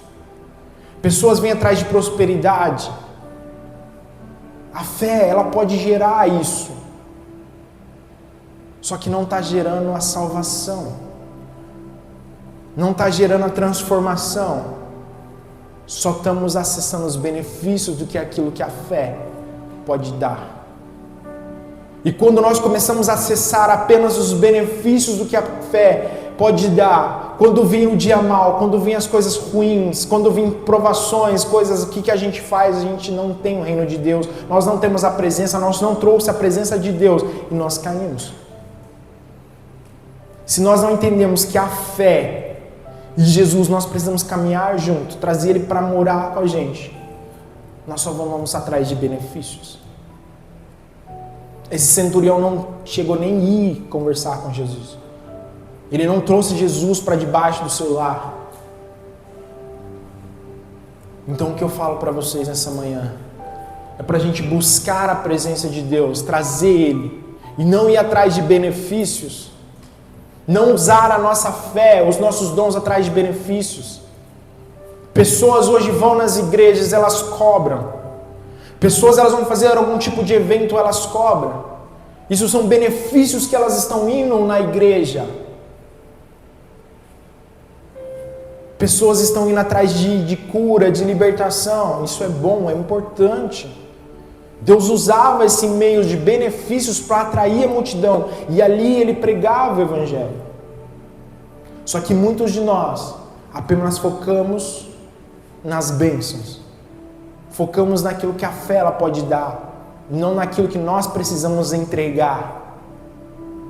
Pessoas vêm atrás de prosperidade. A fé, ela pode gerar isso. Só que não está gerando a salvação. Não está gerando a transformação. Só estamos acessando os benefícios do que é aquilo que a fé pode dar. E quando nós começamos a acessar apenas os benefícios do que a fé pode dar, quando vem o dia mal, quando vem as coisas ruins, quando vem provações, coisas, o que a gente faz? A gente não tem o reino de Deus, nós não temos a presença, nós não trouxemos a presença de Deus e nós caímos. Se nós não entendemos que a fé e Jesus nós precisamos caminhar junto, trazer Ele para morar com a gente, nós só vamos atrás de benefícios. Esse centurião não chegou nem a ir conversar com Jesus. Ele não trouxe Jesus para debaixo do seu lar. Então o que eu falo para vocês nessa manhã é para a gente buscar a presença de Deus, trazer Ele e não ir atrás de benefícios. Não usar a nossa fé, os nossos dons atrás de benefícios. Pessoas hoje vão nas igrejas, elas cobram. Pessoas elas vão fazer algum tipo de evento, elas cobram. Isso são benefícios que elas estão indo na igreja. Pessoas estão indo atrás de cura, de libertação. Isso é bom, é importante. Deus usava esse meio de benefícios para atrair a multidão. E ali Ele pregava o Evangelho. Só que muitos de nós apenas focamos nas bênçãos. Focamos naquilo que a fé ela pode dar, não naquilo que nós precisamos entregar.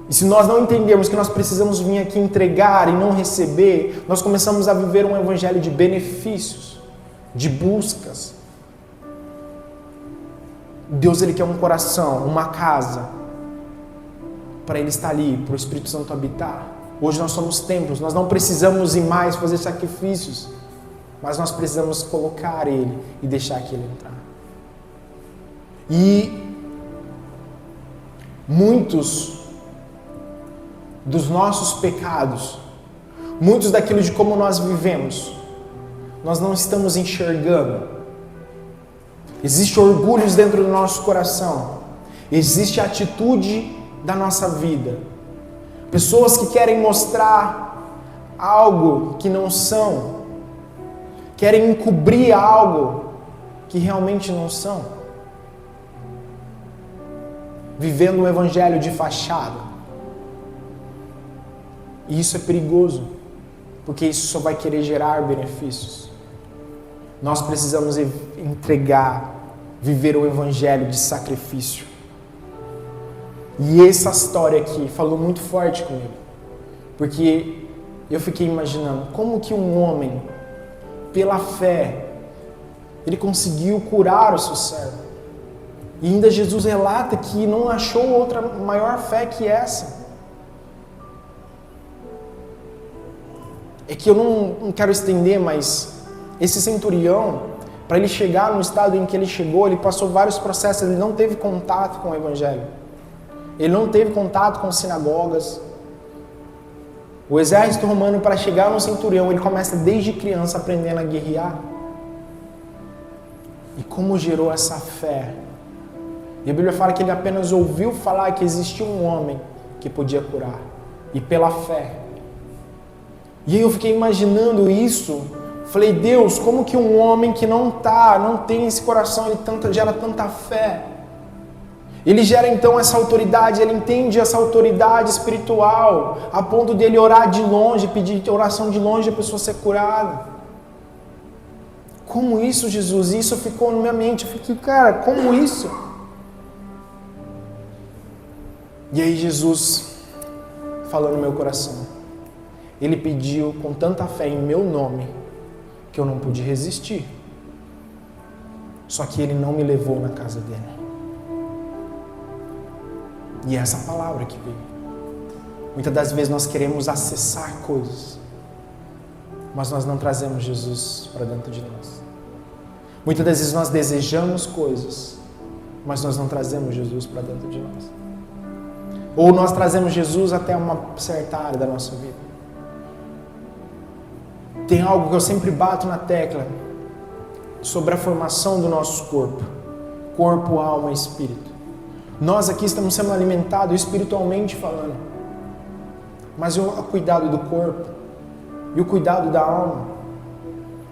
E se nós não entendermos que nós precisamos vir aqui entregar e não receber, nós começamos a viver um evangelho de benefícios, de buscas. Deus ele quer um coração, uma casa, para Ele estar ali, para o Espírito Santo habitar. Hoje nós somos templos, nós não precisamos ir mais fazer sacrifícios, mas nós precisamos colocar Ele e deixar que Ele entrar. E muitos dos nossos pecados, muitos daquilo de como nós vivemos, nós não estamos enxergando. Existe orgulhos dentro do nosso coração, existe a atitude da nossa vida. Pessoas que querem mostrar algo que não são, querem encobrir algo que realmente não são, vivendo um evangelho de fachada. E isso é perigoso, porque isso só vai querer gerar benefícios. Nós precisamos entregar, viver o evangelho de sacrifício. E essa história aqui falou muito forte comigo, porque eu fiquei imaginando como que um homem, pela fé, ele conseguiu curar o seu servo. E ainda Jesus relata que não achou outra maior fé que essa. É que eu não quero estender, mas esse centurião, Para ele chegar no estado em que ele chegou, ele passou vários processos, ele não teve contato com o Evangelho. Ele não teve contato com sinagogas. O exército romano, para chegar no centurião, ele começa desde criança aprendendo a guerrear. E como gerou essa fé? E a Bíblia fala que ele apenas ouviu falar que existia um homem que podia curar. E pela fé. E aí eu fiquei imaginando isso. Falei, Deus, como que um homem que não tem esse coração, ele gera tanta fé? Ele gera então essa autoridade, ele entende essa autoridade espiritual, a ponto de ele orar de longe, pedir oração de longe e a pessoa ser curada. Como isso, Jesus? Isso ficou na minha mente. Eu fiquei, cara, como isso? E aí Jesus falou no meu coração. Ele pediu com tanta fé em meu nome, que eu não pude resistir. Só que ele não me levou na casa dele. E é essa palavra que veio. Muitas das vezes nós queremos acessar coisas, mas nós não trazemos Jesus para dentro de nós. Muitas das vezes nós desejamos coisas, mas nós não trazemos Jesus para dentro de nós. Ou nós trazemos Jesus até uma certa área da nossa vida. Tem algo que eu sempre bato na tecla sobre a formação do nosso corpo. Corpo, alma e espírito. Nós aqui estamos sendo alimentados espiritualmente falando. Mas o cuidado do corpo e o cuidado da alma.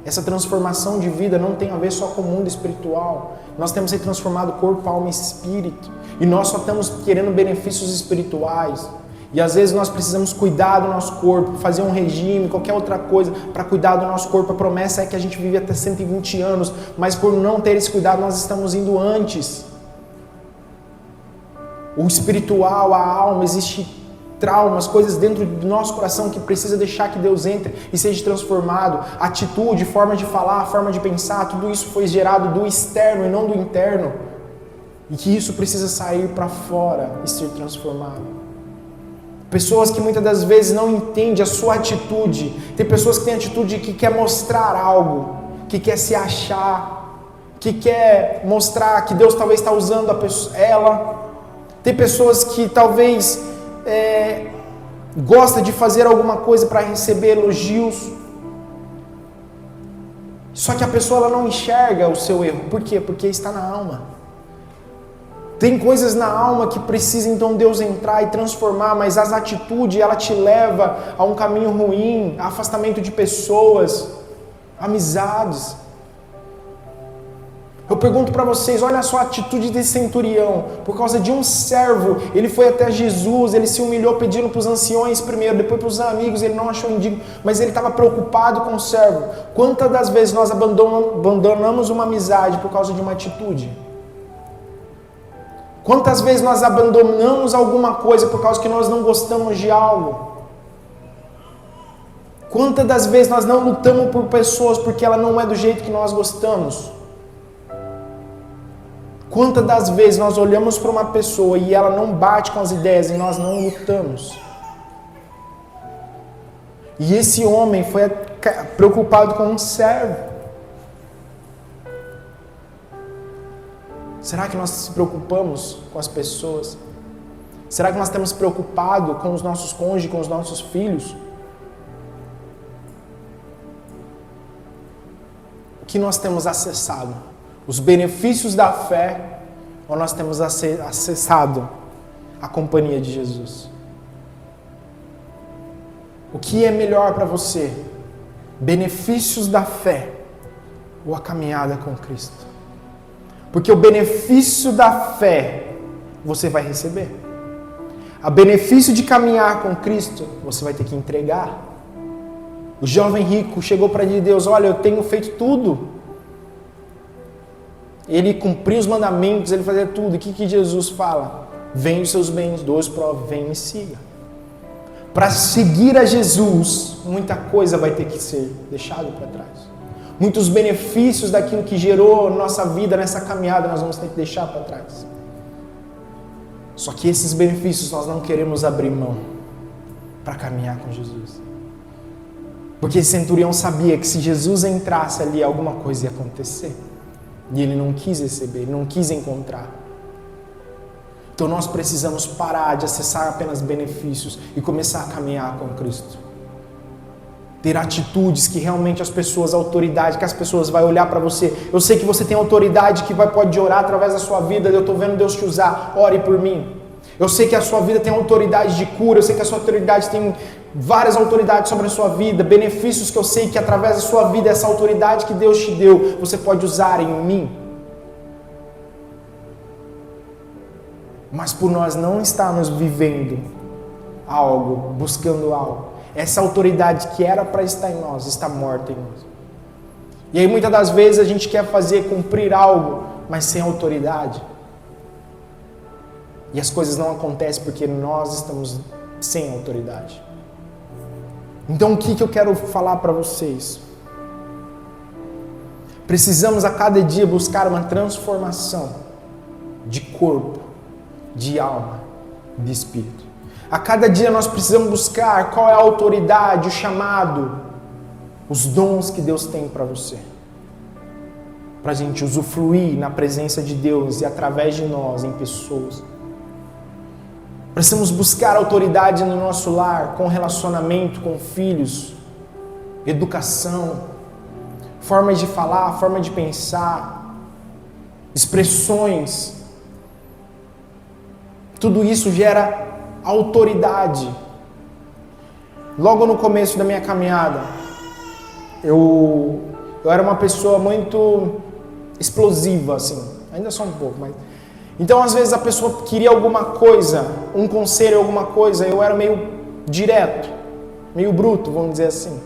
Essa transformação de vida não tem a ver só com o mundo espiritual. Nós temos que ser transformado corpo, alma e espírito. E nós só estamos querendo benefícios espirituais. E às vezes nós precisamos cuidar do nosso corpo, fazer um regime, qualquer outra coisa para cuidar do nosso corpo. A promessa é que a gente vive até 120 anos, mas por não ter esse cuidado nós estamos indo antes. O espiritual, a alma, existe traumas, coisas dentro do nosso coração que precisa deixar que Deus entre e seja transformado. Atitude, forma de falar, forma de pensar, tudo isso foi gerado do externo e não do interno. E que isso precisa sair para fora e ser transformado. Pessoas que muitas das vezes não entendem a sua atitude. Tem pessoas que têm atitude que quer mostrar algo, que quer se achar, que quer mostrar que Deus talvez está usando ela. Tem pessoas que talvez gosta de fazer alguma coisa para receber elogios. Só que a pessoa ela não enxerga o seu erro. Por quê? Porque está na alma. Tem coisas na alma que precisa então Deus entrar e transformar, mas as atitudes ela te leva a um caminho ruim, a afastamento de pessoas, amizades. Eu pergunto para vocês, olha só a atitude desse centurião. Por causa de um servo, ele foi até Jesus, ele se humilhou pedindo para os anciões primeiro, depois para os amigos, ele não achou indigno, mas ele estava preocupado com o servo. Quantas das vezes nós abandonamos uma amizade por causa de uma atitude? Quantas vezes nós abandonamos alguma coisa por causa que nós não gostamos de algo? Quantas das vezes nós não lutamos por pessoas porque ela não é do jeito que nós gostamos? Quantas das vezes nós olhamos para uma pessoa e ela não bate com as ideias e nós não lutamos? E esse homem foi preocupado com um servo. Será que nós nos preocupamos com as pessoas? Será que nós estamos preocupados com os nossos cônjuges, com os nossos filhos? O que nós temos acessado? Os benefícios da fé, ou nós temos acessado a companhia de Jesus? O que é melhor para você? Benefícios da fé ou a caminhada com Cristo? Porque o benefício da fé você vai receber. O benefício de caminhar com Cristo você vai ter que entregar. O jovem rico chegou para Deus, olha, eu tenho feito tudo. Ele cumpriu os mandamentos, ele fazia tudo. E o que Jesus fala? Vende os seus bens, dois provas, vem e me siga. Para seguir a Jesus, muita coisa vai ter que ser deixada para trás. Muitos benefícios daquilo que gerou nossa vida nessa caminhada nós vamos ter que deixar para trás. Só que esses benefícios nós não queremos abrir mão para caminhar com Jesus. Porque esse centurião sabia que se Jesus entrasse ali, alguma coisa ia acontecer. E ele não quis receber, ele não quis encontrar. Então nós precisamos parar de acessar apenas benefícios e começar a caminhar com Cristo. Ter atitudes que realmente as pessoas, a autoridade, que as pessoas vão olhar para você. Eu sei que você tem autoridade que pode orar através da sua vida. Eu estou vendo Deus te usar. Ore por mim. Eu sei que a sua vida tem autoridade de cura. Eu sei que a sua autoridade tem várias autoridades sobre a sua vida. Benefícios que eu sei que através da sua vida, essa autoridade que Deus te deu, você pode usar em mim. Mas por nós não estarmos vivendo algo, buscando algo, essa autoridade que era para estar em nós, está morta em nós. E aí muitas das vezes a gente quer cumprir algo, mas sem autoridade. E as coisas não acontecem porque nós estamos sem autoridade. Então o que eu quero falar para vocês? Precisamos a cada dia buscar uma transformação de corpo, de alma, de espírito. A cada dia nós precisamos buscar qual é a autoridade, o chamado, os dons que Deus tem para você. Para a gente usufruir na presença de Deus e através de nós, em pessoas. Precisamos buscar autoridade no nosso lar, com relacionamento, com filhos, educação, formas de falar, forma de pensar, expressões. Tudo isso gera autoridade. Logo no começo da minha caminhada, eu era uma pessoa muito explosiva, assim, ainda sou um pouco, mas... Então às vezes a pessoa queria alguma coisa, um conselho, alguma coisa, eu era meio direto, meio bruto, vamos dizer assim.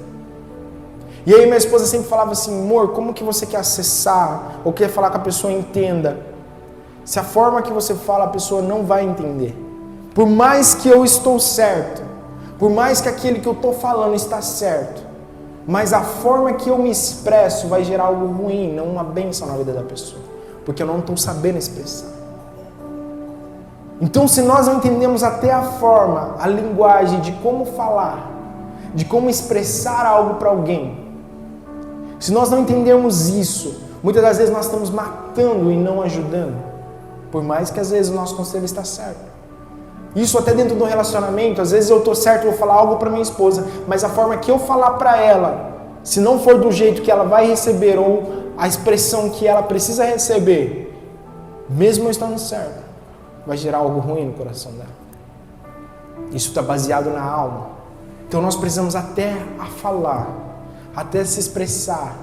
E aí minha esposa sempre falava assim: amor, como que você quer acessar, ou quer falar que a pessoa entenda? Se a forma que você fala a pessoa não vai entender. Por mais que eu estou certo, por mais que aquele que eu estou falando está certo, mas a forma que eu me expresso vai gerar algo ruim, não uma bênção na vida da pessoa, porque eu não estou sabendo expressar. Então, se nós não entendemos até a forma, a linguagem de como falar, de como expressar algo para alguém, se nós não entendermos isso, muitas das vezes nós estamos matando e não ajudando, por mais que às vezes o nosso conselho está certo. Isso até dentro do relacionamento, às vezes eu estou certo, eu vou falar algo para minha esposa, mas a forma que eu falar para ela, se não for do jeito que ela vai receber ou a expressão que ela precisa receber, mesmo eu estando certo, vai gerar algo ruim no coração dela. Isso está baseado na alma. Então nós precisamos até a falar, até se expressar,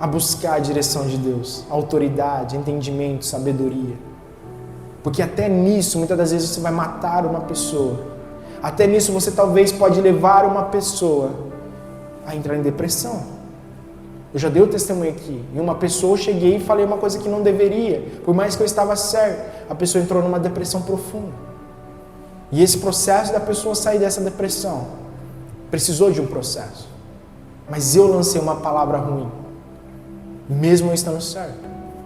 a buscar a direção de Deus, autoridade, entendimento, sabedoria. Porque até nisso, muitas das vezes você vai matar uma pessoa. Até nisso você talvez pode levar uma pessoa a entrar em depressão. Eu já dei o testemunho aqui. E uma pessoa, eu cheguei e falei uma coisa que não deveria. Por mais que eu estava certo, a pessoa entrou numa depressão profunda. E esse processo da pessoa sair dessa depressão precisou de um processo. Mas eu lancei uma palavra ruim, mesmo eu estando certo,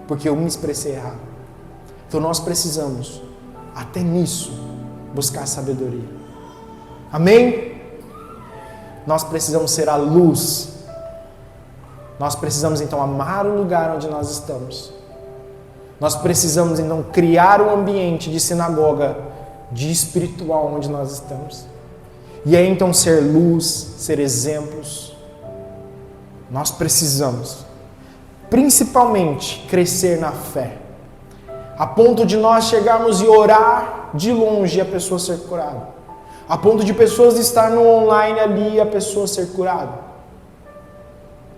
porque eu me expressei errado. Então nós precisamos, até nisso, buscar sabedoria. Amém? Nós precisamos ser a luz. Nós precisamos então amar o lugar onde nós estamos. Nós precisamos então criar um ambiente de sinagoga, de espiritual onde nós estamos. E aí então ser luz, ser exemplos. Nós precisamos, principalmente, crescer na fé. A ponto de nós chegarmos e orar de longe e a pessoa ser curada. A ponto de pessoas estar no online ali e a pessoa ser curada.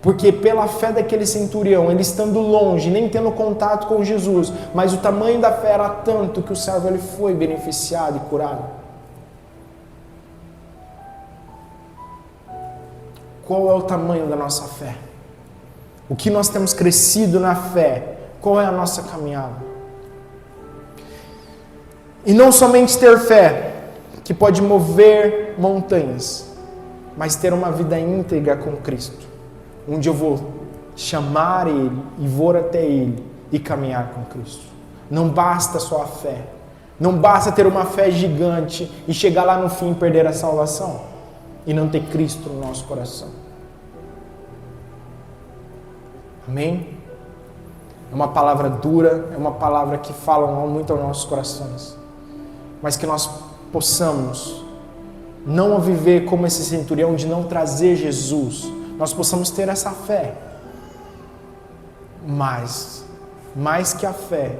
Porque pela fé daquele centurião, ele estando longe, nem tendo contato com Jesus, mas o tamanho da fé era tanto que o servo ele foi beneficiado e curado. Qual é o tamanho da nossa fé? O que nós temos crescido na fé? Qual é a nossa caminhada? E não somente ter fé, que pode mover montanhas, mas ter uma vida íntegra com Cristo, onde eu vou chamar Ele e vou até Ele e caminhar com Cristo. Não basta só a fé, não basta ter uma fé gigante e chegar lá no fim e perder a salvação. e não ter Cristo no nosso coração. Amém? É uma palavra dura, é uma palavra que fala muito aos nossos corações, mas que nós possamos não viver como esse centurião de não trazer Jesus, nós possamos ter essa fé, mas mais que a fé,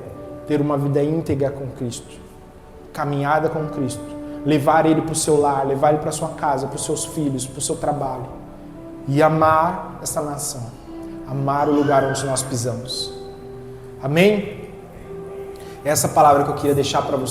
ter uma vida íntegra com Cristo, caminhada com Cristo, levar Ele para o seu lar, levar Ele para a sua casa, para os seus filhos, para o seu trabalho, e amar essa nação, amar o lugar onde nós pisamos. Amém? Essa palavra que eu queria deixar para você.